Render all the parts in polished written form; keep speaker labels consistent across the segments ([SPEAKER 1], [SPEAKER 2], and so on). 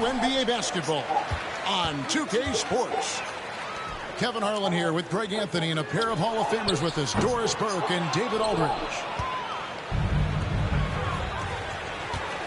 [SPEAKER 1] NBA basketball on 2K Sports. Kevin Harlan here with Greg Anthony and a pair of Hall of Famers with us, Doris Burke and David Aldridge.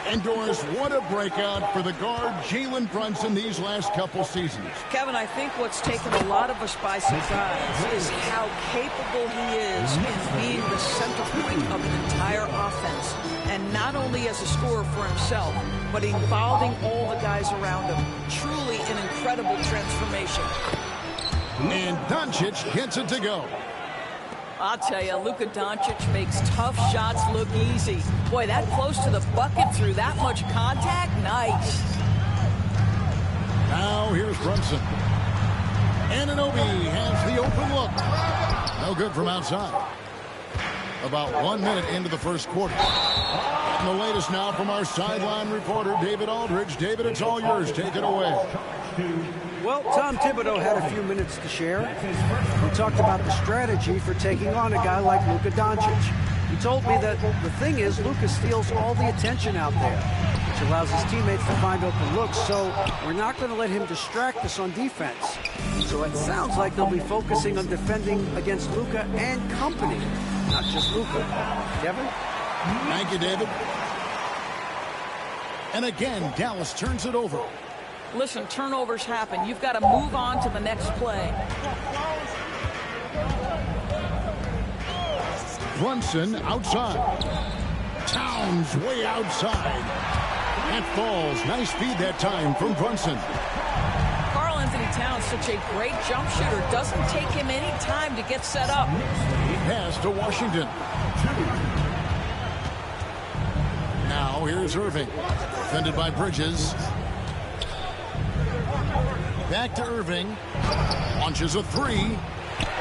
[SPEAKER 1] And Doris, what a breakout for the guard Jalen Brunson these last couple seasons.
[SPEAKER 2] Kevin, I think what's taken a lot of us by surprise is how capable he is in being the center point of an entire offense. And not only as a scorer for himself, but involving all the guys around him. Truly an incredible transformation.
[SPEAKER 1] And Doncic gets it to go.
[SPEAKER 2] I'll tell you, Luka Doncic makes tough shots look easy. Boy, that close to the bucket through that much contact, nice.
[SPEAKER 1] Now here's Brunson. Anunoby has the open look. No good from outside. About 1 minute into the first quarter. And the latest now from our sideline reporter, David Aldridge. David, it's all yours. Take it away.
[SPEAKER 3] Well, Tom Thibodeau had a few minutes to share. He talked about the strategy for taking on a guy like Luka Doncic. He told me that the thing is Luka steals all the attention out there, which allows his teammates to find open looks, so we're not going to let him distract us on defense. So it sounds like they'll be focusing on defending against Luka and company, not just Luka. Kevin?
[SPEAKER 1] Thank you, David. And again, Dallas turns it over.
[SPEAKER 2] Listen, turnovers happen. You've got to move on to the next play.
[SPEAKER 1] Brunson outside. Towns way outside. That falls. Nice feed that time from Brunson.
[SPEAKER 2] Karl-Anthony Towns, such a great jump shooter. Doesn't take him any time to get set up.
[SPEAKER 1] Pass to Washington. Now here's Irving. Defended by Bridges. Back to Irving. Launches a three.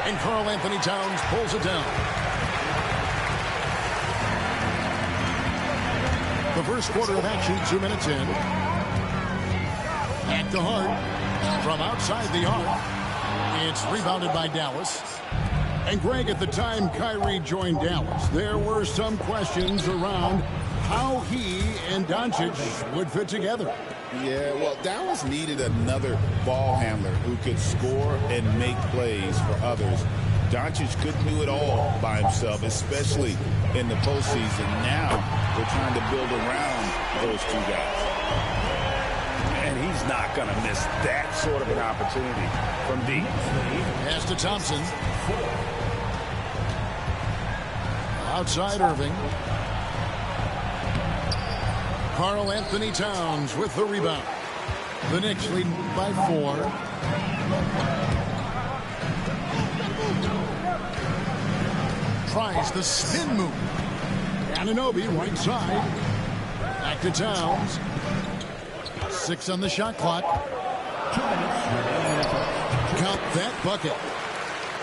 [SPEAKER 1] And Karl-Anthony Towns pulls it down. The first quarter of action, 2 minutes in. Back to Hart. From outside the arc. It's rebounded by Dallas. And Greg, at the time Kyrie joined Dallas, there were some questions around how he and Doncic would fit together.
[SPEAKER 4] Yeah, well, Dallas needed another ball handler who could score and make plays for others. Doncic couldn't do it all by himself, especially in the postseason. Now they're trying to build around those two guys. And he's not going to miss that sort of an opportunity from deep.
[SPEAKER 1] Pass to Thompson. Outside Irving. Karl-Anthony Towns with the rebound. The Knicks lead by 4. Tries the spin move. Anunoby right side. Back to Towns. 6 on the shot clock. Count that bucket.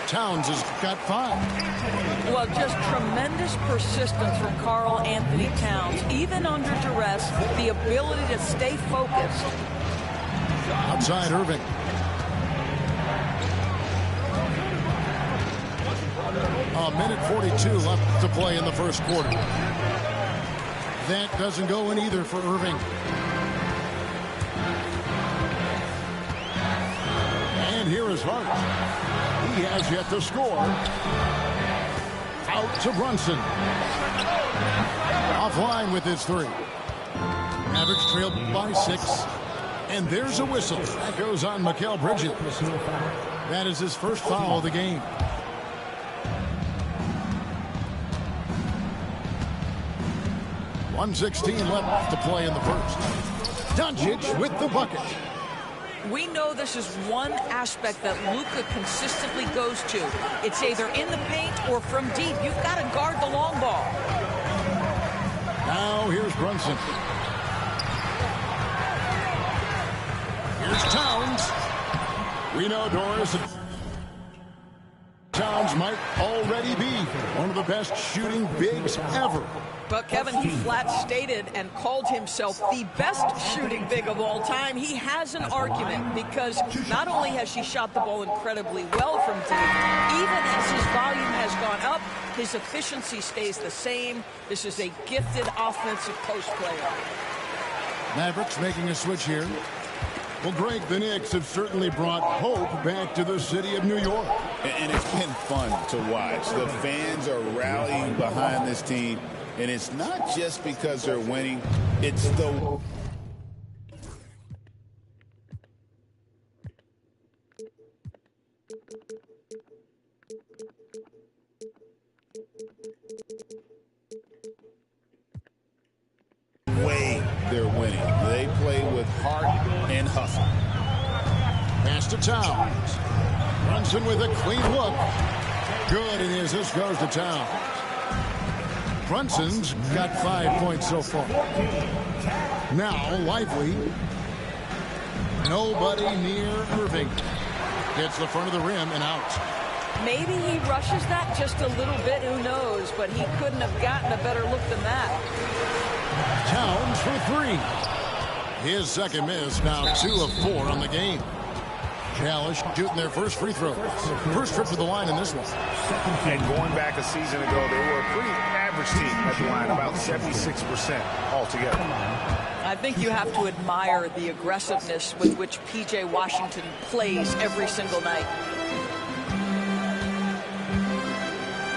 [SPEAKER 1] Towns has got 5.
[SPEAKER 2] Well, just tremendous persistence from Karl-Anthony Towns. Even under duress, the ability to stay focused.
[SPEAKER 1] Outside Irving. A minute 42 left to play in the first quarter. That doesn't go in either for Irving. And here is Hart. He has yet to score. Out to Brunson. Offline with his 3. Mavericks trailed by 6. And there's a whistle. That goes on Mikal Bridges. That is his first foul of the game. .116 left to play in the first. Doncic with the bucket.
[SPEAKER 2] We know this is one aspect that Luka consistently goes to. It's either in the paint or from deep. You've got to guard the long ball.
[SPEAKER 1] Now here's Brunson. Here's Towns. We know, Doris, Towns might already be one of the best shooting bigs ever.
[SPEAKER 2] But Kevin, he flat stated and called himself the best shooting big of all time. He has an argument because not only has she shot the ball incredibly well from deep, even as his volume has gone up, his efficiency stays the same. This is a gifted offensive post player.
[SPEAKER 1] Mavericks making a switch here. Well, Greg, the Knicks have certainly brought hope back to the city of New York.
[SPEAKER 4] And it's been fun to watch. The fans are rallying behind this team, and it's not just because they're winning. It's the way they're winning. They play with heart and hustle.
[SPEAKER 1] Pass to Towns. Brunson with a clean look. Good, it is. This goes to Towns. Brunson's got 5 points so far. Now, Lively. Nobody near Irving. Hits the front of the rim and out.
[SPEAKER 2] Maybe he rushes that just a little bit, who knows, but he couldn't have gotten a better look than that.
[SPEAKER 1] Towns for three. His second miss, now 2 of 4 on the game. Dallas shooting their first free throw. First trip to the line in this one.
[SPEAKER 5] And going back a season ago, they were a pretty average team at the line, about 76% altogether.
[SPEAKER 2] I think you have to admire the aggressiveness with which P.J. Washington plays every single night.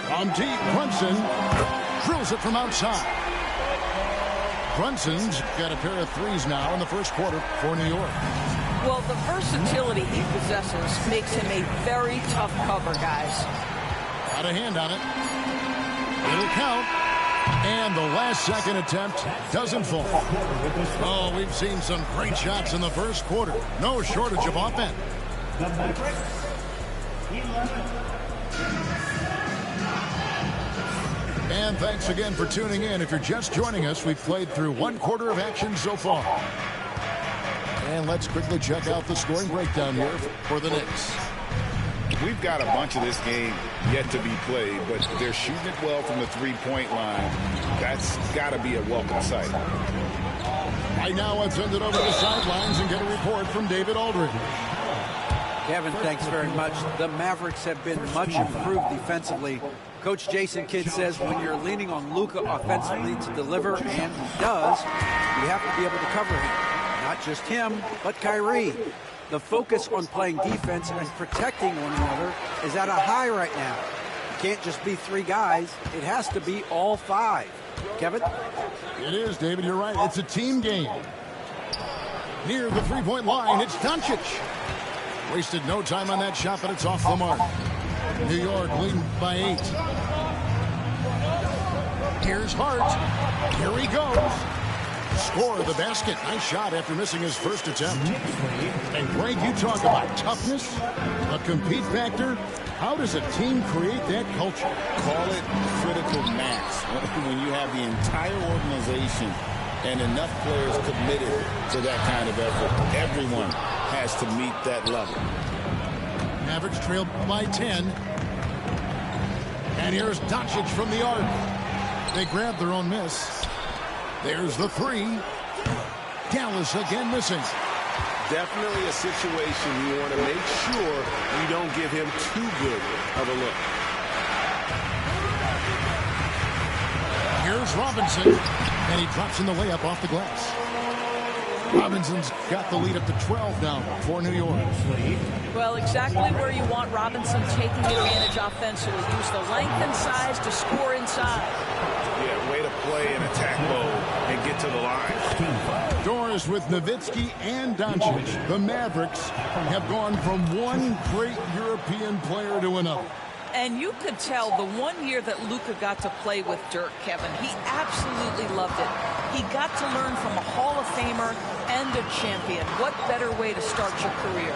[SPEAKER 1] From deep, Brunson drills it from outside. Brunson's got a pair of threes now in the first quarter for New York.
[SPEAKER 2] Well, the versatility he possesses makes him a very tough cover, guys.
[SPEAKER 1] Got a hand on it. It'll count. And the last second attempt doesn't fall. Oh, we've seen some great shots in the first quarter. No shortage of offense. And thanks again for tuning in. If you're just joining us, we've played through 1 quarter of action so far. And let's quickly check out the scoring breakdown here for the Knicks.
[SPEAKER 4] We've got a bunch of this game yet to be played, but they're shooting it well from the three-point line. That's got to be a welcome sight.
[SPEAKER 1] Right now, let's send it over to the sidelines and get a report from David Aldridge.
[SPEAKER 3] Kevin, thanks very much. The Mavericks have been much improved defensively. Coach Jason Kidd says when you're leaning on Luka offensively to deliver, and he does, you have to be able to cover him. Not just him, but Kyrie. The focus on playing defense and protecting one another is at a high right now. It can't just be 3 guys. It has to be all 5. Kevin?
[SPEAKER 1] It is, David. You're right. It's a team game. Near the three-point line, it's Doncic. Wasted no time on that shot, but it's off the mark. New York leading by 8. Here's Hart. Here he goes. Score the basket. Nice shot after missing his first attempt. And Greg, you talk about toughness, a compete factor. How does a team create that culture?
[SPEAKER 4] Call it critical mass. When you have the entire organization and enough players committed to that kind of effort, everyone has to meet that level.
[SPEAKER 1] Mavericks trailed by 10. And here's Doncic from the arc. They grab their own miss. There's the 3. Dallas again missing.
[SPEAKER 5] Definitely a situation you want to make sure you don't give him too good of a look.
[SPEAKER 1] Here's Robinson, and he drops in the layup off the glass. Robinson's got the lead up to 12 now for New York.
[SPEAKER 2] Well, exactly where you want Robinson taking advantage offensively. Use the length and size to score inside.
[SPEAKER 5] Yeah, way to play in attack mode and get to the line.
[SPEAKER 1] Doris with Nowitzki and Doncic. The Mavericks have gone from one great European player to another.
[SPEAKER 2] And you could tell the 1 year that Luka got to play with Dirk, Kevin, he absolutely loved it. He got to learn from a Hall of Famer and a champion. What better way to start your career?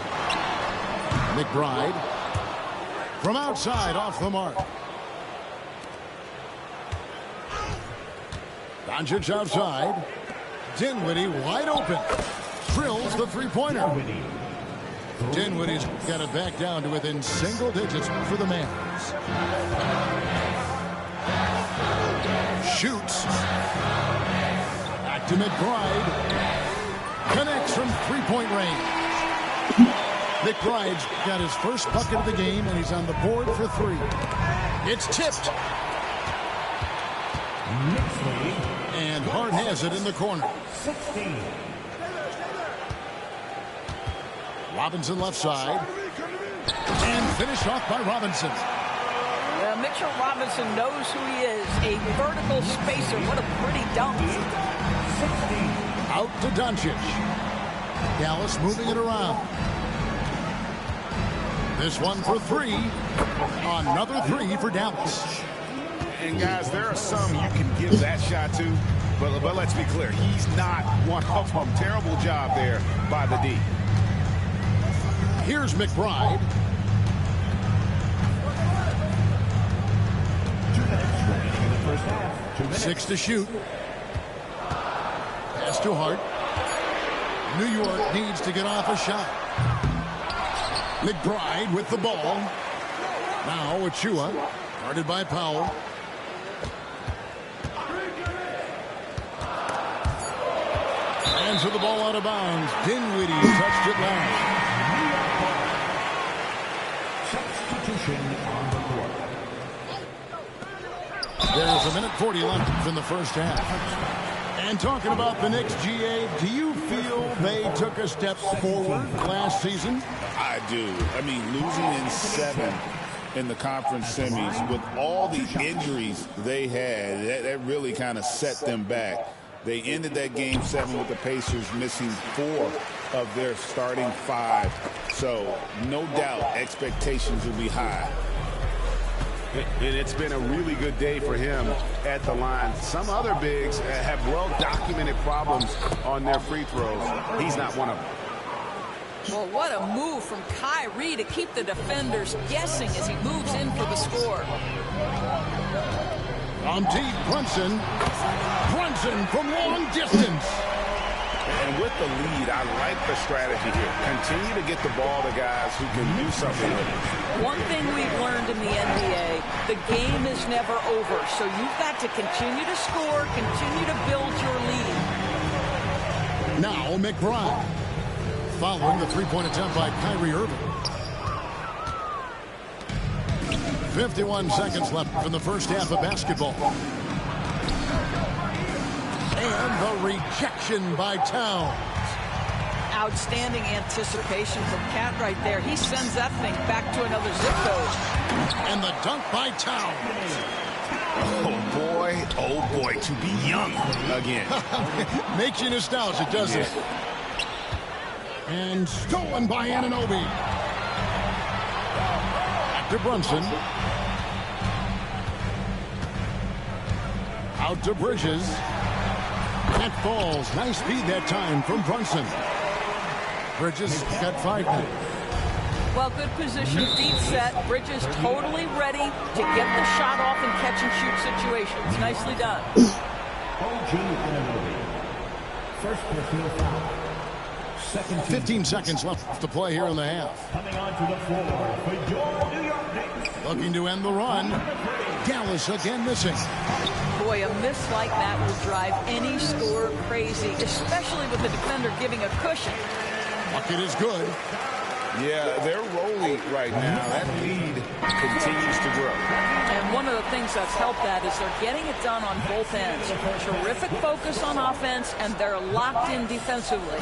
[SPEAKER 1] McBride from outside off the mark. Doncic outside. Dinwiddie wide open. Drills the three-pointer. Dinwiddie's got it back down to within single digits for the Mavs. Shoots. Back to McBride. Connects from three-point range. McBride's got his first bucket of the game, and he's on the board for 3. It's tipped. And Hart has it in the corner. Robinson left side. And finished off by Robinson.
[SPEAKER 2] Mitchell Robinson knows who he is. A vertical spacer. What a pretty dunk.
[SPEAKER 1] Out to Doncic. Dallas moving it around. This one for three. Another three for Dallas.
[SPEAKER 5] And guys, there are some you can give that shot to, but let's be clear, he's not one of them. Terrible job there by the D.
[SPEAKER 1] Here's McBride. Six to shoot. Pass to Hart. New York needs to get off a shot. McBride with the ball. Now Achua. Guarded by Powell. Hands of the ball out of bounds. Dinwiddie touched it last.
[SPEAKER 6] Substitution on the court.
[SPEAKER 1] There's a minute 40 left in the first half. And talking about the Knicks, GA, do you feel they took a step forward last season?
[SPEAKER 4] I do. I mean, losing in 7 in the conference semis with all the injuries they had, that really kind of set them back. They ended that game 7 with the Pacers missing 4 of their starting 5. So, no doubt, expectations will be high.
[SPEAKER 5] And it's been a really good day for him at the line. Some other bigs have well-documented problems on their free throws. He's not one of them.
[SPEAKER 2] Well, what a move from Kyrie to keep the defenders guessing as he moves in for the score.
[SPEAKER 1] On deep, Brunson. Brunson from long distance.
[SPEAKER 5] And with the lead, I like the strategy here. Continue to get the ball to guys who can do something with it.
[SPEAKER 2] One thing we've learned in the NBA, the game is never over. So you've got to continue to score, continue to build your lead.
[SPEAKER 1] Now McBride. Following the three-point attempt by Kyrie Irving. 51 seconds left in the first half of basketball. And the rejection by Towns.
[SPEAKER 2] Outstanding anticipation from Cat right there. He sends that thing back to another zip code.
[SPEAKER 1] And the dunk by Towns.
[SPEAKER 5] Oh boy, to be young again.
[SPEAKER 1] Makes you nostalgic, doesn't it? And stolen by Anunoby. Back to Brunson. Out to Bridges. That falls. Nice speed that time from Brunson. Bridges got 5 now.
[SPEAKER 2] Well, good position, deep set. Bridges totally ready to get the shot off in catch-and-shoot situations. Nicely done.
[SPEAKER 6] OG Anunoby. First personal foul.
[SPEAKER 1] 15 seconds left to play here in the half.
[SPEAKER 6] Coming onto the floor for your New York Knicks.
[SPEAKER 1] Looking to end the run. Dallas again missing.
[SPEAKER 2] Boy, a miss like that will drive any scorer crazy, especially with the defender giving a cushion.
[SPEAKER 1] Bucket is good.
[SPEAKER 5] Yeah, they're rolling right now. That lead continues to grow.
[SPEAKER 2] And one of the things that's helped that is they're getting it done on both ends. Terrific focus on offense, and they're locked in defensively.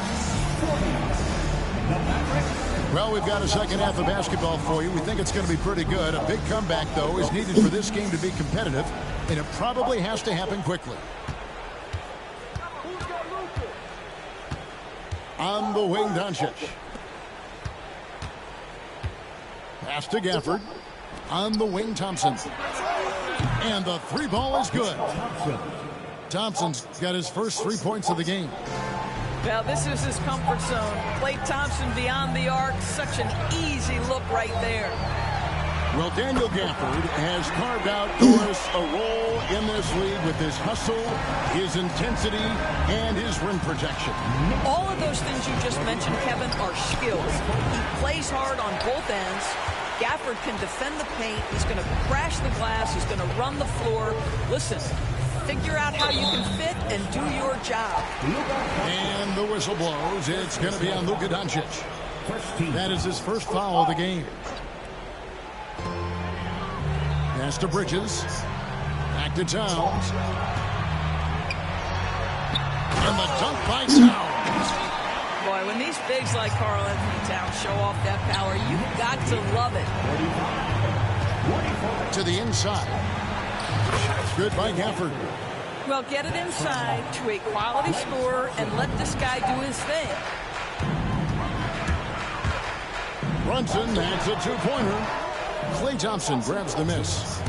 [SPEAKER 1] Well, we've got a second half of basketball for you. We think it's going to be pretty good. A big comeback, though, is needed for this game to be competitive, and it probably has to happen quickly. On the wing, Doncic. Pass to Gafford. On the wing, Thompson. And the three ball is good. Thompson's got his first 3 points of the game.
[SPEAKER 2] Now, this is his comfort zone. Klay Thompson beyond the arc. Such an easy look right there.
[SPEAKER 1] Well, Daniel Gafford has carved out, Doris, a role in this league with his hustle, his intensity, and his rim protection.
[SPEAKER 2] All of those things you just mentioned, Kevin, are skills. He plays hard on both ends. Gafford can defend the paint. He's going to crash the glass. He's going to run the floor. Listen, figure out how you can fit and do your job.
[SPEAKER 1] And the whistle blows. It's going to be on Luka Doncic. That is his first foul of the game. Pass to Bridges. Back to Towns. And the dunk by Towns.
[SPEAKER 2] Boy, when these bigs like Karl Anthony Towns show off that power, you've got to love it.
[SPEAKER 1] To the inside. That's good by Gafford.
[SPEAKER 2] Well, get it inside to a quality scorer and let this guy do his thing.
[SPEAKER 1] Brunson, that's a two-pointer. Klay Thompson grabs the miss.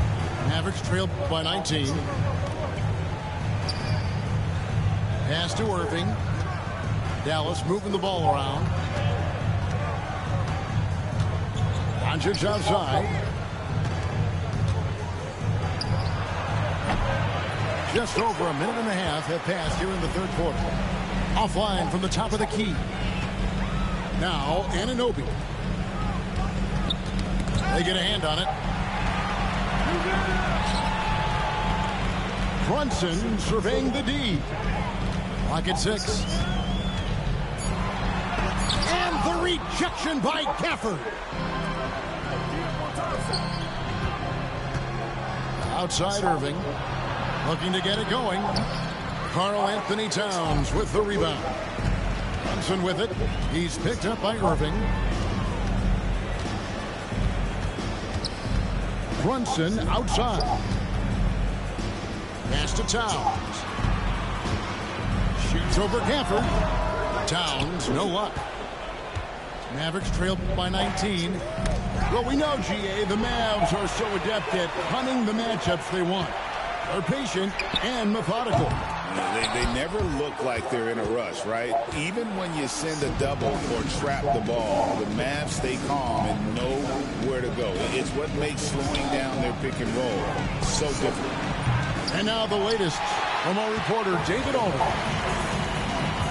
[SPEAKER 1] Mavericks trailed by 19. Pass to Irving. Dallas moving the ball around. Doncic outside. Just over a minute and a half have passed here in the third quarter. Offline from the top of the key. Now Anunoby. They get a hand on it. Brunson surveying the D. Clock at 6. And the rejection by Gafford. Outside Irving. Looking to get it going. Karl Anthony Towns with the rebound. Brunson with it. He's picked up by Irving. Brunson outside. Pass to Towns. Shoots over Gafford. Towns, no luck. Mavericks trailed by 19. Well, we know, GA, the Mavs are so adept at hunting the matchups they want. They're patient and methodical.
[SPEAKER 4] They never look like they're in a rush, right? Even when you send a double or trap the ball, the Mavs stay calm and know where to go. It's what makes slowing down their pick and roll so different.
[SPEAKER 1] And now the latest from our reporter, David Aldridge.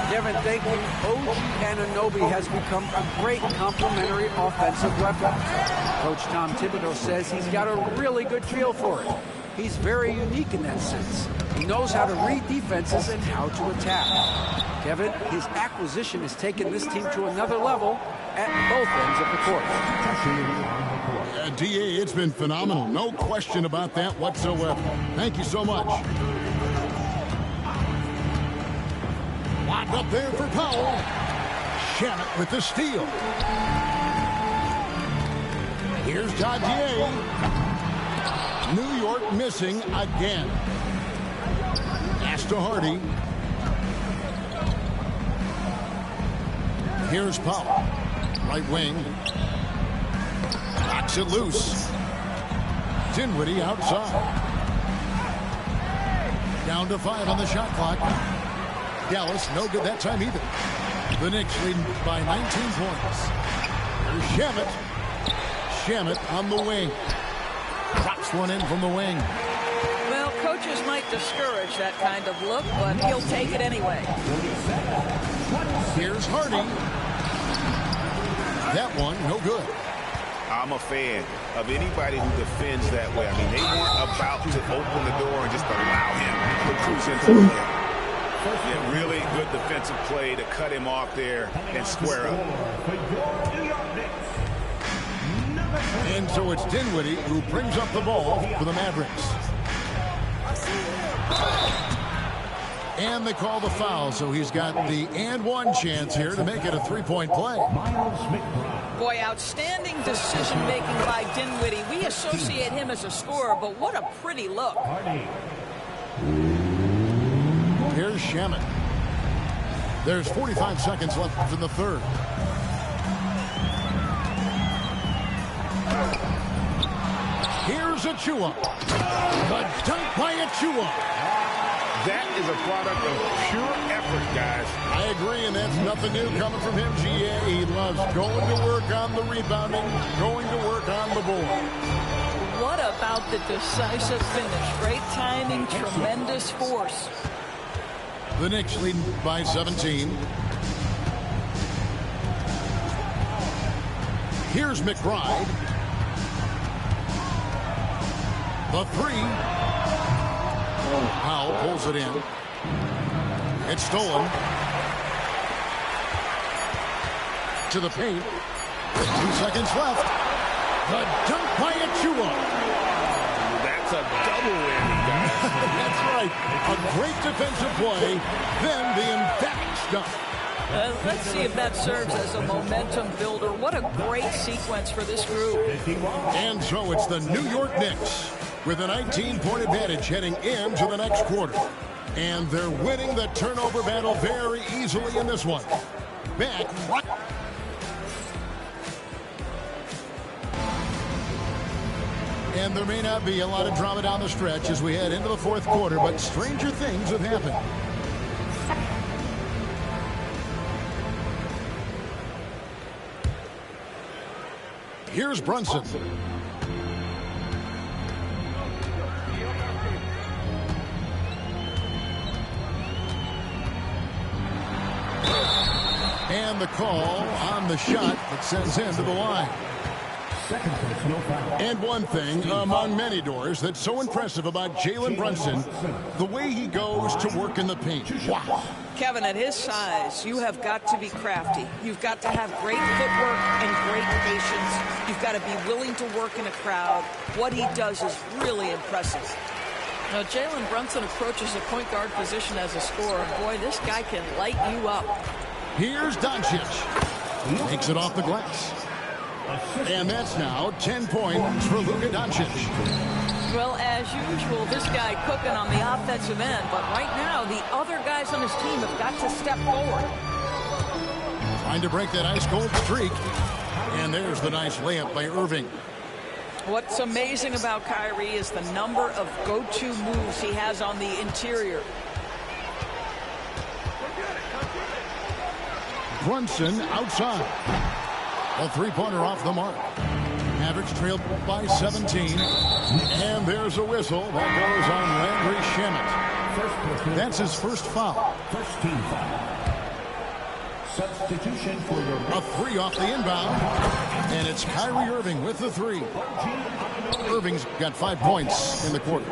[SPEAKER 3] Devin, thank you. OG Anunoby has become a great complementary offensive weapon. Coach Tom Thibodeau says he's got a really good feel for it. He's very unique in that sense. He knows how to read defenses and how to attack. Kevin, his acquisition has taken this team to another level at both ends of the court.
[SPEAKER 1] DA, it's been phenomenal. No question about that whatsoever. Thank you so much. Locked up there for Powell. Shamet with the steal. Here's Dadier. New York missing again. Pass to Hardy. Here's Powell. Right wing. Knocks it loose. Dinwiddie outside. Down to 5 on the shot clock. Dallas no good that time either. The Knicks leading by 19 points. There's Shamet. Shamet on the wing. Drops one in from the wing.
[SPEAKER 2] Well, coaches might discourage that kind of look, but he'll take it anyway.
[SPEAKER 1] Here's Hardy. That one, no good.
[SPEAKER 5] I'm a fan of anybody who defends that way. I mean, they weren't about to open the door and just allow him to cruise into the play. Yeah, really good defensive play to cut him off there and square up.
[SPEAKER 1] And so it's Dinwiddie who brings up the ball for the Mavericks. And they call the foul, so he's got the and one chance here to make it a three-point play.
[SPEAKER 2] Boy, outstanding decision-making by Dinwiddie. We associate him as a scorer, but what a pretty look.
[SPEAKER 1] Here's Shamet. There's 45 seconds left in the third. Here's Achua. The dunk by Achua.
[SPEAKER 5] That is a product of pure effort, guys.
[SPEAKER 1] I agree, and that's nothing new coming from him, GA. He loves going to work on the rebounding, going to work on the board.
[SPEAKER 2] What about the decisive finish? Great timing, tremendous force.
[SPEAKER 1] The Knicks leading by 17. Here's McBride. The three. Powell pulls it in. It's stolen. To the paint. 2 seconds left. The dunk by Achua.
[SPEAKER 5] That's a double whammy, guys.
[SPEAKER 1] That's right. A great defensive play. Then the emphatic dunk.
[SPEAKER 2] Let's see if that serves as a momentum builder. What a great sequence for this group.
[SPEAKER 1] And so it's the New York Knicks with a 19-point advantage heading into the next quarter. And they're winning the turnover battle very easily in this one. Back. And there may not be a lot of drama down the stretch as we head into the fourth quarter, but stranger things have happened. Here's Brunson. And the call on the shot that sends him to the line. And one thing among many doors that's so impressive about Jalen Brunson, the way he goes to work in the paint. Wow.
[SPEAKER 2] Kevin, at his size, you have got to be crafty. You've got to have great footwork and great patience. You've got to be willing to work in a crowd. What he does is really impressive. Now, Jalen Brunson approaches the point guard position as a scorer. Boy, this guy can light you up.
[SPEAKER 1] Here's Doncic. Takes it off the glass. And that's now 10 points for Luka Doncic.
[SPEAKER 2] Well, as usual, this guy cooking on the offensive end. But right now, the other guys on his team have got to step forward.
[SPEAKER 1] Trying to break that ice-cold streak. And there's the nice layup by Irving.
[SPEAKER 2] What's amazing about Kyrie is the number of go-to moves he has on the interior.
[SPEAKER 1] Brunson outside. A three-pointer off the mark. Mavericks trailed by 17. And there's a whistle that goes on Landry Shamet. That's his first foul.
[SPEAKER 6] First team foul. Substitution for the...
[SPEAKER 1] A three off the inbound. And it's Kyrie Irving with the three. Irving's got 5 points in the quarter.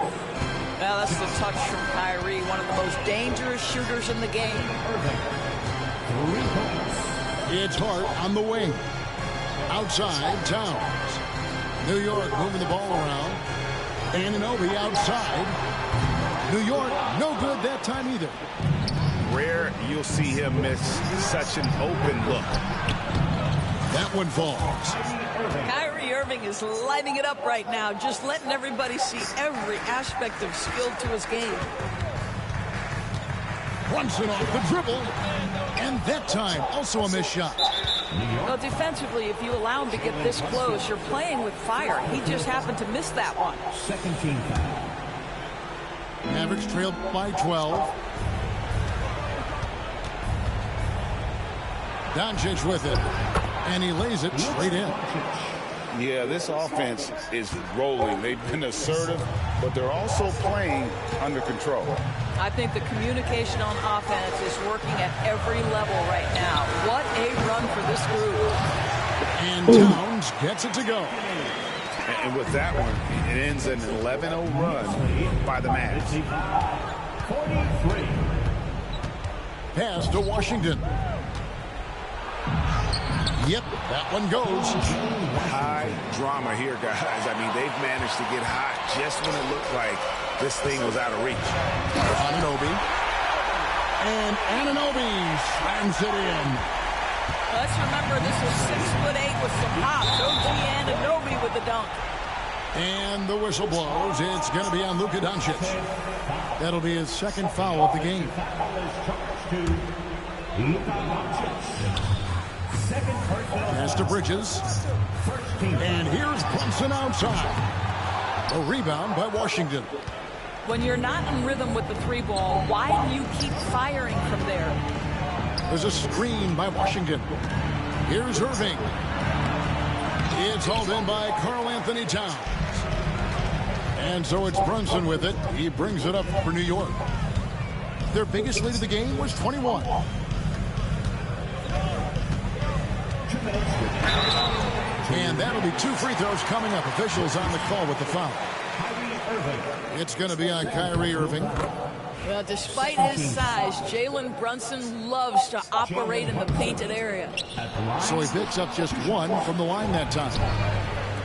[SPEAKER 2] Now that's the touch from Kyrie, one of the most dangerous shooters in the game.
[SPEAKER 6] Irving. 3 points.
[SPEAKER 1] It's Hart on the wing. Outside, Towns. New York moving the ball around. Anunoby outside. New York, no good that time either.
[SPEAKER 5] Rare you'll see him miss such an open look.
[SPEAKER 1] That one falls.
[SPEAKER 2] Kyrie Irving is lighting it up right now, just letting everybody see every aspect of skill to his game.
[SPEAKER 1] Brunson off the dribble. And that time, also a missed shot.
[SPEAKER 2] Well, defensively, if you allow him to get this close, you're playing with fire. He just happened to miss that one.
[SPEAKER 6] Second team foul.
[SPEAKER 1] Mavericks trailed by 12. Doncic with it. And he lays it straight in.
[SPEAKER 5] Yeah, this offense is rolling. They've been assertive, but they're also playing under control.
[SPEAKER 2] I think the communication on offense is working at every level right now. What a run for this group.
[SPEAKER 1] And Towns gets it to go.
[SPEAKER 5] And with that one, it ends an 11-0 run by the Mavs.
[SPEAKER 6] 43.
[SPEAKER 1] Pass to Washington. Yep, that one goes.
[SPEAKER 5] High drama here, guys. I mean, they've managed to get hot just when it looked like this thing was out of reach.
[SPEAKER 1] Anunoby. And Anunoby slams it in.
[SPEAKER 2] Let's remember, this is 6'8" with some pops. OG Anunoby with the dunk.
[SPEAKER 1] And the whistle blows. It's going to be on Luka Doncic. That'll be his second foul of the game. Pass to Bridges. And here's Brunson outside. A rebound by Washington.
[SPEAKER 2] When you're not in rhythm with the three ball, why do you keep firing from there?
[SPEAKER 1] There's a screen by Washington. Here's Irving. It's hauled in by Karl Anthony Towns. And so it's Brunson with it. He brings it up for New York. Their biggest lead of the game was 21. And that'll be 2 free throws coming up. Officials on the call with the foul. It's going to be on Kyrie Irving.
[SPEAKER 2] Well, despite his size, Jalen Brunson loves to operate in the painted area.
[SPEAKER 1] So he picks up just 1 from the line that time.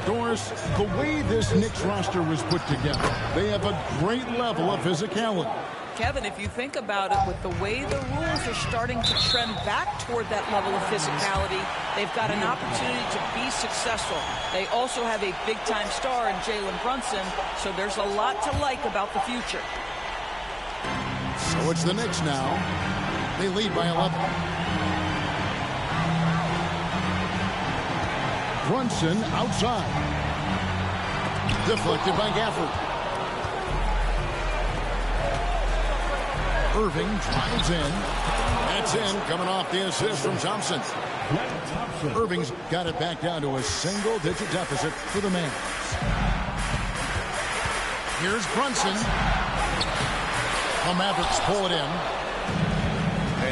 [SPEAKER 1] Doris, the way this Knicks roster was put together, they have a great level of physicality.
[SPEAKER 2] Kevin, if you think about it, with the way the rules are starting to trend back toward that level of physicality, they've got an opportunity to be successful. They also have a big-time star in Jalen Brunson, so there's a lot to like about the future.
[SPEAKER 1] So it's the Knicks now. They lead by 11. Brunson outside. Deflected by Gafford. Irving drives in. That's in, coming off the assist from Thompson. Irving's got it back down to a single-digit deficit for the Mavs. Here's Brunson. The Mavericks pull it in.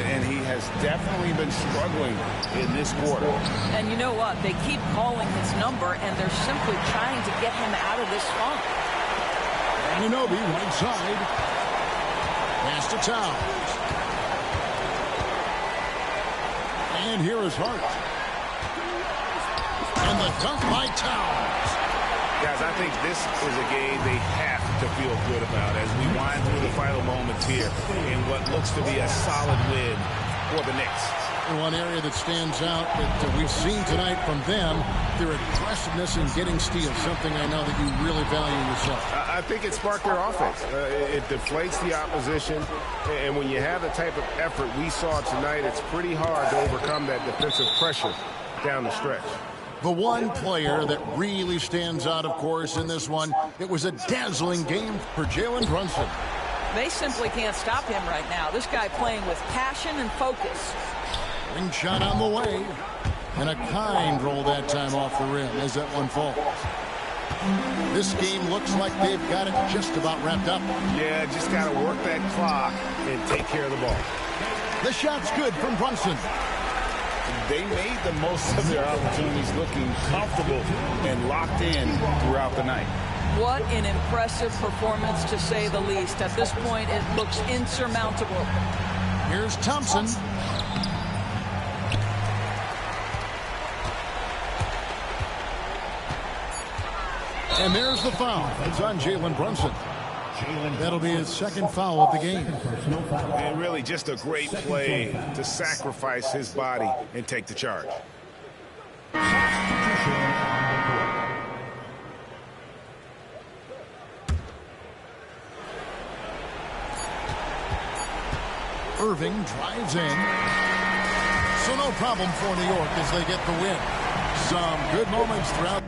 [SPEAKER 5] And he has definitely been struggling in this quarter.
[SPEAKER 2] And you know what? They keep calling his number, and they're simply trying to get him out of this funk.
[SPEAKER 1] Anunoby right side. Pass to Towns. And here is Hart. And the dunk by Towns.
[SPEAKER 5] Guys, I think this is a game they have to feel good about as we wind through the final moments here in what looks to be a solid win for the Knicks.
[SPEAKER 1] One area that stands out that we've seen tonight from them, their aggressiveness in getting steals, something I know that you really value yourself.
[SPEAKER 5] I think it sparked their offense. It deflates the opposition, and when you have the type of effort we saw tonight, it's pretty hard to overcome that defensive pressure down the stretch.
[SPEAKER 1] The one player that really stands out, of course, in this one, it was a dazzling game for Jalen Brunson.
[SPEAKER 2] They simply can't stop him right now. This guy playing with passion and focus.
[SPEAKER 1] Ring shot on the way. And a kind roll that time off the rim as that one falls. This game looks like they've got it just about wrapped up.
[SPEAKER 5] Yeah, just got to work that clock and take care of the ball.
[SPEAKER 1] The shot's good from Brunson.
[SPEAKER 4] They made the most of their opportunities, looking comfortable and locked in throughout the night.
[SPEAKER 2] What an impressive performance, to say the least. At this point, it looks insurmountable.
[SPEAKER 1] Here's Thompson. And there's the foul. It's on Jalen Brunson. That'll be his second foul of the game.
[SPEAKER 5] And really just a great play to sacrifice his body and take the charge.
[SPEAKER 1] Irving drives in. So no problem for New York as they get the win. Some good moments throughout.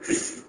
[SPEAKER 7] Thank you.